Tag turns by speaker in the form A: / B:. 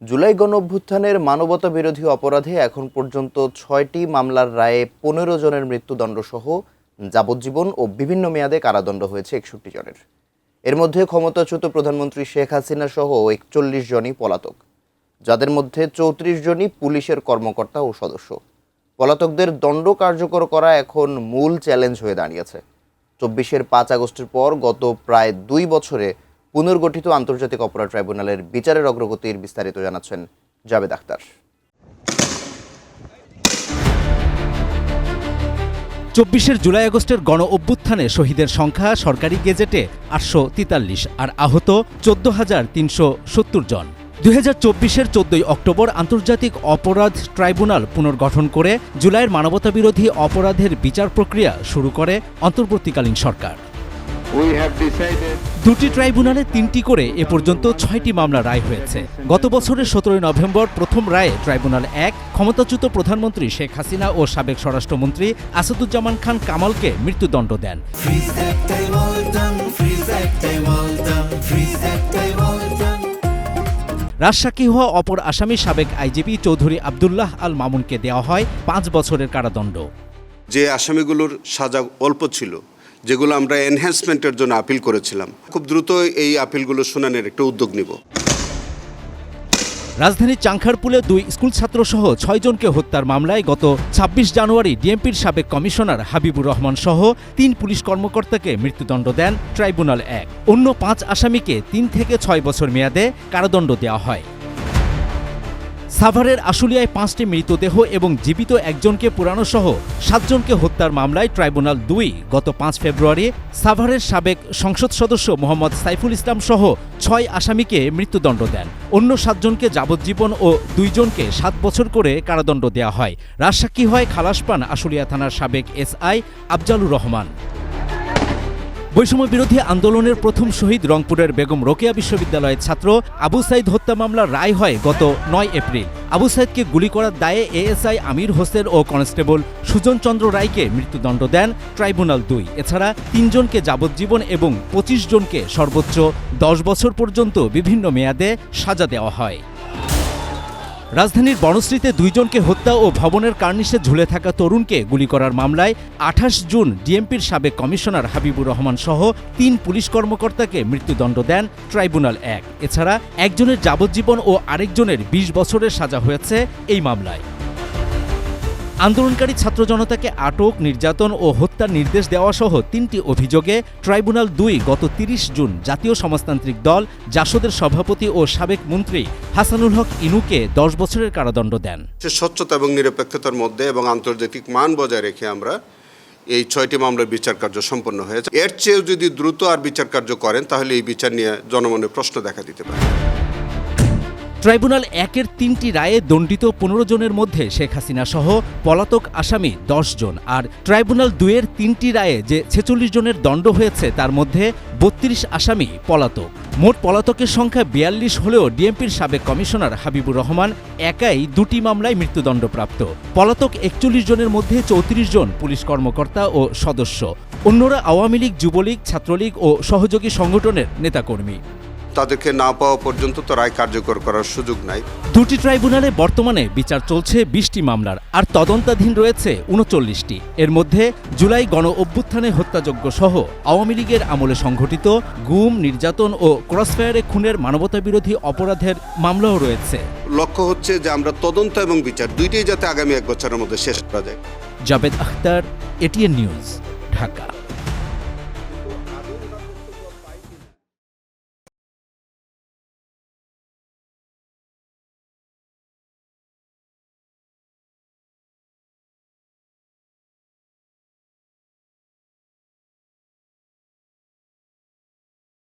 A: জুলাই গণঅভ্যুত্থানের মানবতাবিরোধী অপরাধে এখন পর্যন্ত ৬টি মামলার রায়ে ১৫ জনের মৃত্যুদণ্ডসহ যাবজ্জীবন ও বিভিন্ন মেয়াদে কারাদণ্ড হয়েছে ৬১ জনের। এর মধ্যে ক্ষমতাচ্যুত প্রধানমন্ত্রী শেখ হাসিনা সহ ৪১ জনই পলাতক, যাদের মধ্যে ৩৪ জনই পুলিশের কর্মকর্তা ও সদস্য। পলাতকদের দণ্ড কার্যকর করা এখন মূল চ্যালেঞ্জ হয়ে দাঁড়িয়েছে। ২৪-এর ৫ আগস্টের পর গত প্রায় ২ বছরে পুনর্গঠিত আন্তর্জাতিক অপরাধ ট্রাইব্যুনালের বিচারের অগ্রগতির বিস্তারিত জানাচ্ছেন জাবেদ আখতার।
B: ২৪ জুলাই আগস্টের গণ অভ্যুত্থানে শহীদের সংখ্যা সরকারি গেজেটে ৮৪৩ আর আহত ১৪,৩৭০ জন। ২০২৪-এর ১৪ অক্টোবর আন্তর্জাতিক অপরাধ ট্রাইব্যুনাল পুনর্গঠন করে জুলাইয়ের মানবতাবিরোধী অপরাধের বিচার প্রক্রিয়া শুরু করে অন্তর্বর্তীকালীন সরকার। দুটি ট্রাইব্যুনালে ৩টি করে এ পর্যন্ত ৬টি মামলা রায় হয়েছে। গত বছরের ১৭ নভেম্বর প্রথম রায়ে ট্রাইব্যুনাল ১ ক্ষমতাচ্যুত প্রধানমন্ত্রী শেখ হাসিনা ও সাবেক স্বরাষ্ট্রমন্ত্রী আসাদুজ্জামান খান কামালকে মৃত্যুদণ্ড দেন। রাজসাক্ষী হওয়া অপর আসামি সাবেক আইজিপি চৌধুরী আবদুল্লাহ আল মামুনকে দেওয়া হয় ৫ বছরের কারাদণ্ড।
C: যে আসামিগুলোর সাজা অল্প ছিল, যেগুলো আমরা এনহ্যান্সমেন্টের জন্য আপিল করেছিলাম, খুব দ্রুত এই আপিলগুলো শুনানির একটা উদ্যোগ নিব।
B: রাজধানীর চাংখারপুলে ২ স্কুল ছাত্রসহ ৬ জনকে হত্যার মামলায় গত ২৬ জানুয়ারি ডিএমপির সাবেক কমিশনার হাবিবুর রহমান সহ ৩ পুলিশ কর্মকর্তাকে মৃত্যুদণ্ড দেন ট্রাইব্যুনাল ১। অন্য ৫ আসামিকে ৩ থেকে ৬ বছর মেয়াদে কারাদণ্ড দেওয়া হয়। সাভারের আশুলিয়ায় ৫টি মৃতদেহ এবং জীবিত একজনকে পোড়ানো সহ ৭ জনকে হত্যার মামলায় ট্রাইব্যুনাল ২ গত ৫ ফেব্রুয়ারি সাভারের সাবেক সংসদ সদস্য মোহাম্মদ সাইফুল ইসলাম সহ ৬ আসামিকে মৃত্যুদণ্ড দেন। অন্য ৭ জনকে যাবজ্জীবন ও ২ জনকে ৭ বছর করে কারাদণ্ড দেওয়া হয়। রাজসাক্ষী হয় খালাস পান আশুলিয়া থানার সাবেক এসআই আফজালুর রহমান। বৈষম্য বিরোধী আন্দোলনের প্রথম শহীদ রংপুরের বেগম রোকেয়া বিশ্ববিদ্যালয়ের ছাত্র আবু সাইদ হত্যা মামলার রায় হয় গত ৯ এপ্রিল। আবু সাইদকে গুলি করার দায়ে এএসআই আমির হোসেন ও কনস্টেবল সুজন চন্দ্র রায়কে মৃত্যুদণ্ড দেন ট্রাইব্যুনাল ২। এছাড়া ৩ জনকে যাবজ্জীবন এবং ২৫ জনকে সর্বোচ্চ ১০ বছর পর্যন্ত বিভিন্ন মেয়াদে সাজা দেওয়া হয়। রাজধানীর বনশ্রীতে ২ জনকে হত্যা ও ভবনের কার্নিশে ঝুলে থাকা তরুণকে গুলি করার মামলায় ২৮ জুন ডিএমপির সাবেক কমিশনার হাবিবুর রহমান সহ ৩ পুলিশ কর্মকর্তাকে মৃত্যুদণ্ড দেন ট্রাইব্যুনাল ১। এছাড়া একজনের যাবজ্জীবন ও আরেকজনের ২০ বছরের সাজা হয়েছে এই মামলায়। আন্দোলনকারী ছাত্র জনতাকে আটক, নির্যাতন ও হত্যার নির্দেশ দেওয়া সহ ৩টি অভিযোগে ট্রাইব্যুনাল ২ গত ৩০ জুন জাতীয় সমাজতান্ত্রিক দল জাসদের সভাপতি ও সাবেক মন্ত্রী হাসানুল হক ইনুকে ১০ বছরের কারাদণ্ড দেন।
C: স্বচ্ছতা এবং নিরপেক্ষতার মধ্যে এবং আন্তর্জাতিক মান বজায় রেখে আমরা এই ৬টি মামলার বিচার কার্য সম্পন্ন হয়েছে। এর চেয়েও যদি দ্রুত আর বিচার কার্য করেন তাহলে এই বিচার নিয়ে জনমনে প্রশ্ন দেখা দিতে পারে।
B: ট্রাইব্যুনাল ১-এর ৩টি রায়ে দণ্ডিত ১৫ জনের মধ্যে শেখ হাসিনা সহ পলাতক আসামি ১০ জন, আর ট্রাইব্যুনাল ২-এর ৩টি রায়ে যে ৪৬ জনের দণ্ড হয়েছে তার মধ্যে ৩২ আসামি পলাতক। মোট পলাতকের সংখ্যা ৪২ হলেও ডিএমপির সাবেক কমিশনার হাবিবুর রহমান একাই ২টি মামলায় মৃত্যুদণ্ডপ্রাপ্ত। পলাতক ৪১ জনের মধ্যে ৩৪ জন পুলিশ কর্মকর্তা ও সদস্য, অন্যরা আওয়ামী লীগ, যুবলীগ, ছাত্রলীগ ও সহযোগী সংগঠনের নেতাকর্মী।
C: তাদেরকে না পাওয়া পর্যন্ত তো রায় কার্যকর করার সুযোগ নাই।
B: ২টি ট্রাইব্যুনালে বর্তমানে বিচার চলছে ২০টি মামলার, আর তদন্তাধীন রয়েছে ৩৯টি। এর মধ্যে জুলাই গণ অভ্যুত্থানে হত্যাযজ্ঞ সহ আওয়ামী লীগের আমলে সংঘটিত গুম, নির্যাতন ও ক্রসফায়ারে খুনের মানবতাবিরোধী অপরাধের মামলাও রয়েছে।
C: লক্ষ্য হচ্ছে যে আমরা তদন্ত এবং বিচার দুইটাই যাতে আগামী ১ বছরের মধ্যে শেষ করা যায়।
B: Javed Akhtar, ATN news, Dhaka.